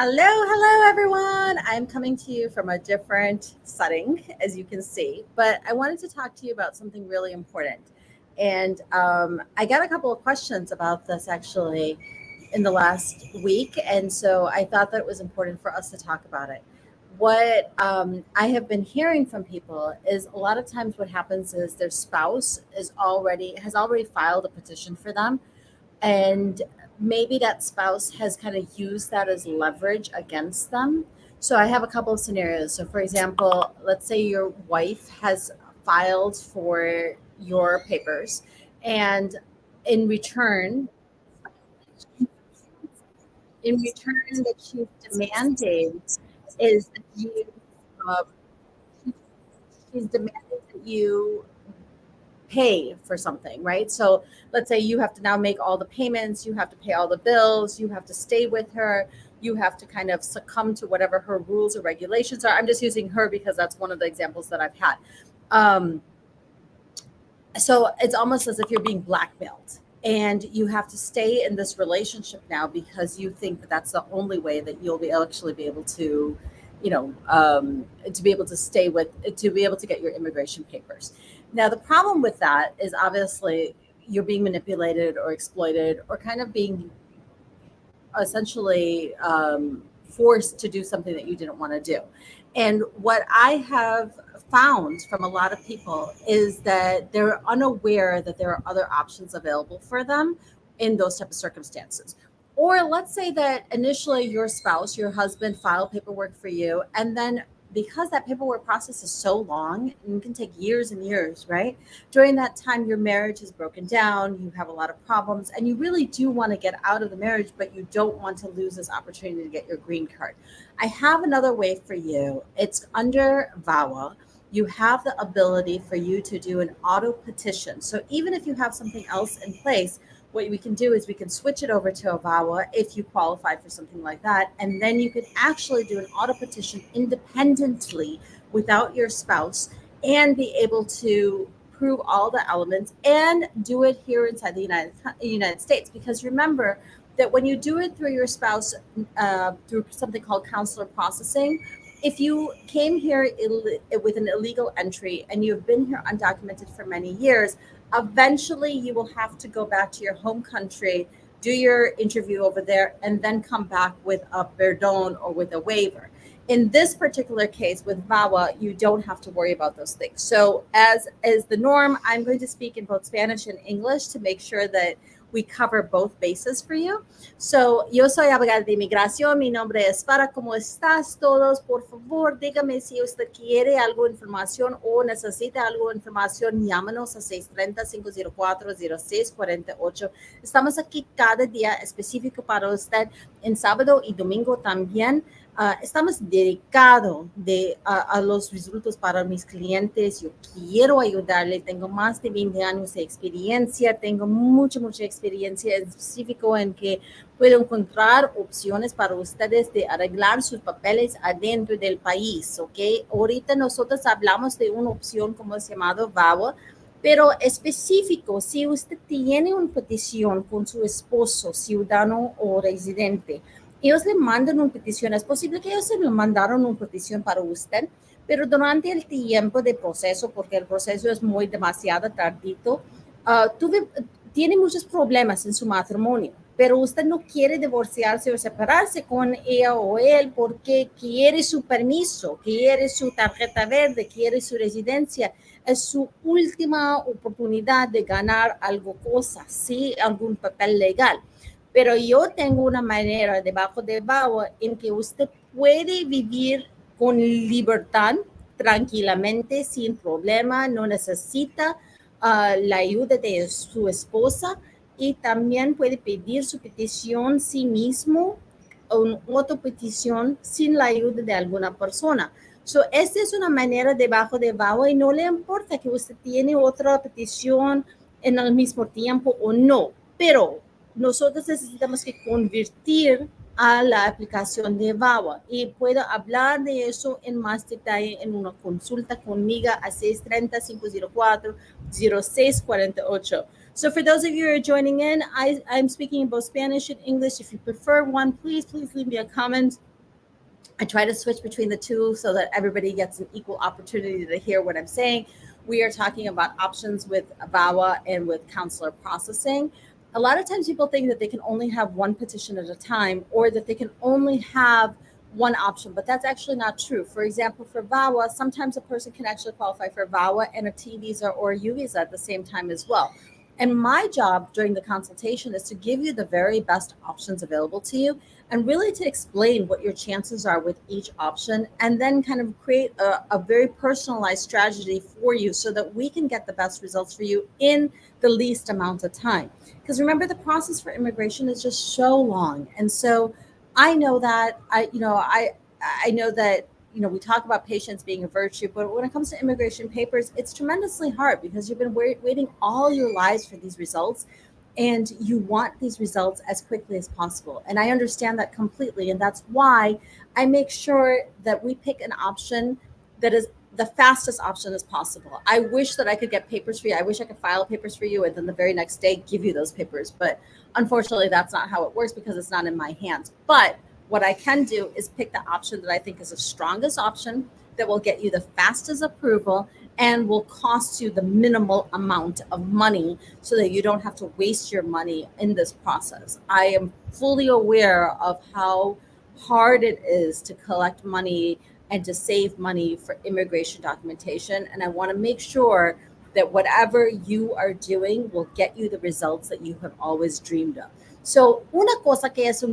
Hello, everyone. I'm coming to you from a different setting, as you can see, but I wanted to talk to you about something really important. And I got a couple of questions about this actually in the last week. And so I thought that it was important for us to talk about it. What I have been hearing from people is a lot of times what happens is their spouse has already filed a petition for them, and maybe that spouse has kind of used that as leverage against them. So I have a couple of scenarios. So for example, let's say your wife has filed for your papers, and in return that she's demanding is that uh, she's demanding that you pay for something, right? So let's say you have to now make all the payments, you have to pay all the bills, you have to stay with her, you have to kind of succumb to whatever her rules or regulations are. I'm just using her because that's one of the examples that I've had. Um, so it's almost as if you're being blackmailed, and you have to stay in this relationship now because you think that that's the only way that you'll be actually be able to, to be able to to be able to get your immigration papers. Now the problem with that is obviously you're being manipulated or exploited or kind of being essentially forced to do something that you didn't want to do. And what I have found from a lot of people is that they're unaware that there are other options available for them in those type of circumstances. Or let's say that initially your spouse, your husband, filed paperwork for you, and then because that paperwork process is so long and it can take years and years, right? During that time, your marriage has broken down, you have a lot of problems, and you really do want to get out of the marriage, but you don't want to lose this opportunity to get your green card. I have another way for you. It's under VAWA. You have the ability for you to do an auto petition. So even if you have something else in place, what we can do is we can switch it over to a VAWA if you qualify for something like that. And then you can actually do an auto petition independently without your spouse and be able to prove all the elements and do it here inside the United States. Because remember that when you do it through your spouse, through something called consular processing, if you came here with an illegal entry and you've been here undocumented for many years, eventually you will have to go back to your home country, do your interview over there, and then come back with a perdon or with a waiver. In this particular case with VAWA, you don't have to worry about those things. So as is the norm, I'm going to speak in both Spanish and English to make sure that we cover both bases for you. So, yo soy abogada de inmigración, mi nombre es Para. ¿Cómo estás todos? Por favor, dígame si usted quiere algo de información o necesita algo de información, llámanos a 630-504-0648. Estamos aquí cada día específico para usted, en sábado y domingo también. Estamos dedicados a los resultados para mis clientes. Yo quiero ayudarle. Tengo más de 20 años de experiencia. Tengo mucha experiencia en específico en que puedo encontrar opciones para ustedes de arreglar sus papeles adentro del país. ¿Ok? Ahorita nosotros hablamos de una opción como es llamado VAWA, pero específico, si usted tiene una petición con su esposo, ciudadano o residente, ellos le mandan una petición. Es posible que ellos se le mandaron una petición para usted, pero durante el tiempo de proceso, porque el proceso es muy demasiado tardito, tiene muchos problemas en su matrimonio, pero usted no quiere divorciarse o separarse con ella o él porque quiere su permiso, quiere su tarjeta verde, quiere su residencia. Es su última oportunidad de ganar algo, sí, algún papel legal. Pero yo tengo una manera debajo de VAWA en que usted puede vivir con libertad, tranquilamente, sin problema, no necesita la ayuda de su esposa, y también puede pedir su petición sí mismo o otra petición sin la ayuda de alguna persona. So, esta es una manera debajo de VAWA y no le importa que usted tiene otra petición en el mismo tiempo o no, pero nosotros necesitamos que convertir a la aplicación de VAWA, y puedo hablar de eso en más detalle en una consulta conmigo a 630-504-0648. So for those of you who are joining in, I'm speaking in both Spanish and English. If you prefer one, please leave me a comment I try to switch between the two so that everybody gets an equal opportunity to hear what I'm saying. We are talking about options with VAWA and with counselor processing. A lot of times people think that they can only have one petition at a time or that they can only have one option, but that's actually not true. For example, for VAWA, sometimes a person can actually qualify for VAWA and a T visa or a U visa at the same time as well. And my job during the consultation is to give you the very best options available to you and really to explain what your chances are with each option and then kind of create a very personalized strategy for you so that we can get the best results for you in the least amount of time. Because remember, the process for immigration is just so long. And so I know that I know that we talk about patience being a virtue, but when it comes to immigration papers, it's tremendously hard because you've been waiting all your lives for these results and you want these results as quickly as possible. And I understand that completely. And that's why I make sure that we pick an option that is the fastest option as possible. I wish that I could get papers for you. I wish I could file papers for you and then the very next day give you those papers. But unfortunately, that's not how it works because it's not in my hands. But what I can do is pick the option that I think is the strongest option that will get you the fastest approval and will cost you the minimal amount of money so that you don't have to waste your money in this process. I am fully aware of how hard it is to collect money and to save money for immigration documentation. And I want to make sure that whatever you are doing will get you the results that you have always dreamed of. So, una cosa que es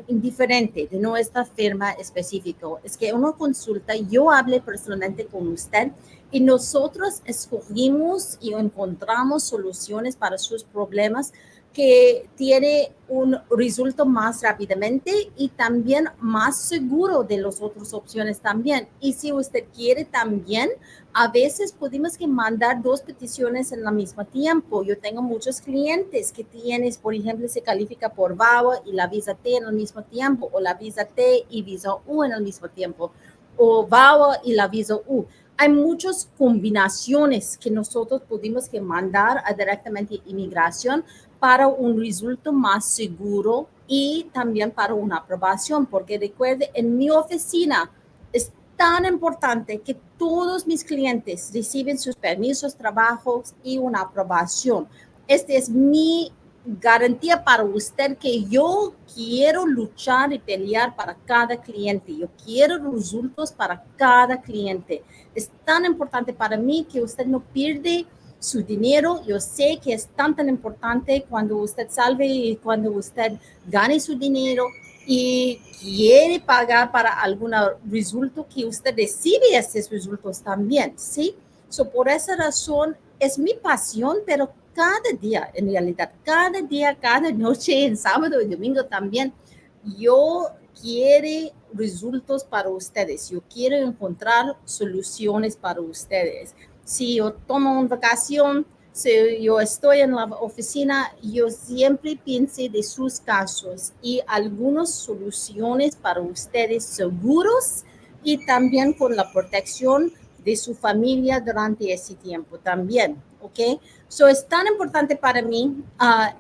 indiferente de nuestra firma específico es que uno consulta, yo hable personalmente con usted y nosotros escogimos y encontramos soluciones para sus problemas que tiene un resultado más rápidamente y también más seguro de las otras opciones también. Y si usted quiere también, a veces podemos que mandar dos peticiones en el mismo tiempo. Yo tengo muchos clientes que tienen, por ejemplo, se califica por VAWA y la visa T en el mismo tiempo, o la visa T y visa U en el mismo tiempo, o VAWA y la visa U. Hay muchas combinaciones que nosotros pudimos que mandar directamente a inmigración para un resultado más seguro y también para una aprobación, porque recuerde, en mi oficina es tan importante que todos mis clientes reciben sus permisos, trabajos y una aprobación. Esta es mi garantía para usted que yo quiero luchar y pelear para cada cliente. Yo quiero resultados para cada cliente. Es tan importante para mí que usted no pierde su dinero. Yo sé que es tan importante cuando usted salve y cuando usted gane su dinero y quiere pagar para algún resultado que usted recibe esos resultados también, ¿sí? So, por esa razón es mi pasión, pero cada día, en realidad, cada día, cada noche, en sábado y domingo también, yo quiero resultados para ustedes. Yo quiero encontrar soluciones para ustedes. Si yo tomo una vacación, si yo estoy en la oficina, yo siempre pienso de sus casos y algunas soluciones para ustedes seguros y también con la protección de su familia durante ese tiempo también, ¿ok? So, es tan importante para mí,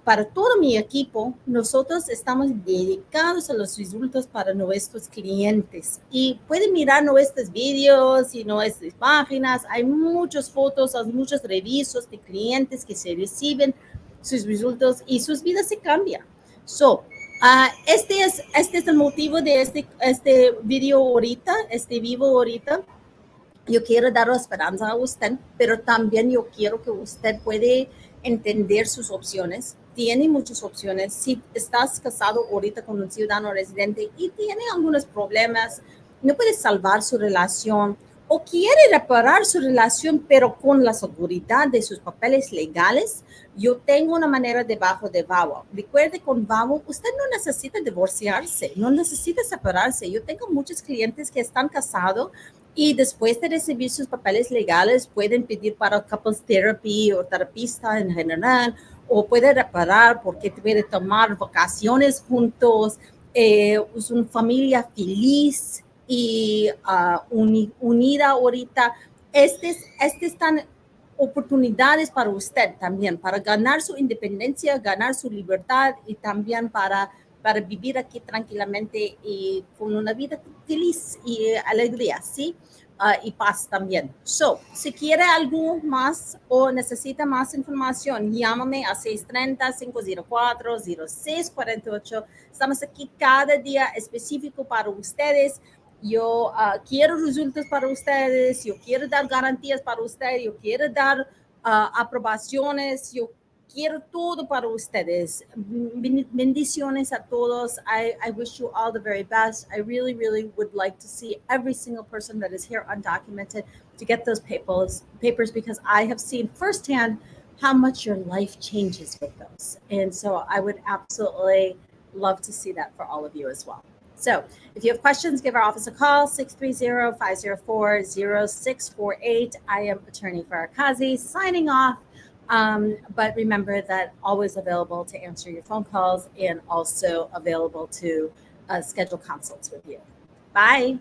para todo mi equipo, nosotros estamos dedicados a los resultados para nuestros clientes y pueden mirar nuestros videos y nuestras páginas, hay muchas fotos, hay muchos revisos de clientes que se reciben sus resultados y sus vidas se cambian. So, este es el motivo de este video ahorita, este vivo ahorita. Yo quiero dar esperanza a usted, pero también yo quiero que usted puede entender sus opciones. Tiene muchas opciones. Si estás casado ahorita con un ciudadano residente y tiene algunos problemas, no puede salvar su relación o quiere reparar su relación, pero con la seguridad de sus papeles legales, yo tengo una manera debajo de VAWA. Recuerde, con VAWA, usted no necesita divorciarse, no necesita separarse. Yo tengo muchos clientes que están casados y después de recibir sus papeles legales pueden pedir para couples therapy o terapista en general, o puede reparar porque puede tomar vacaciones juntos, es una familia feliz y unida ahorita. Estas están oportunidades para usted también, para ganar su independencia, ganar su libertad y también para para vivir aquí tranquilamente y con una vida feliz y alegría, ¿sí? Y paz también. So, si quiere algo más o necesita más información, llámame a 630-504-0648. Estamos aquí cada día específico para ustedes. Yo quiero resultados para ustedes, yo quiero dar garantías para ustedes, yo quiero dar aprobaciones, yo quiero todo para ustedes. Bendiciones a todos. I wish you all the very best. I really, really would like to see every single person that is here undocumented to get those papers because I have seen firsthand how much your life changes with those. And so I would absolutely love to see that for all of you as well. So if you have questions, give our office a call, 630-504-0648. I am Attorney Farakazi signing off. But remember that always available to answer your phone calls and also available to schedule consults with you. Bye.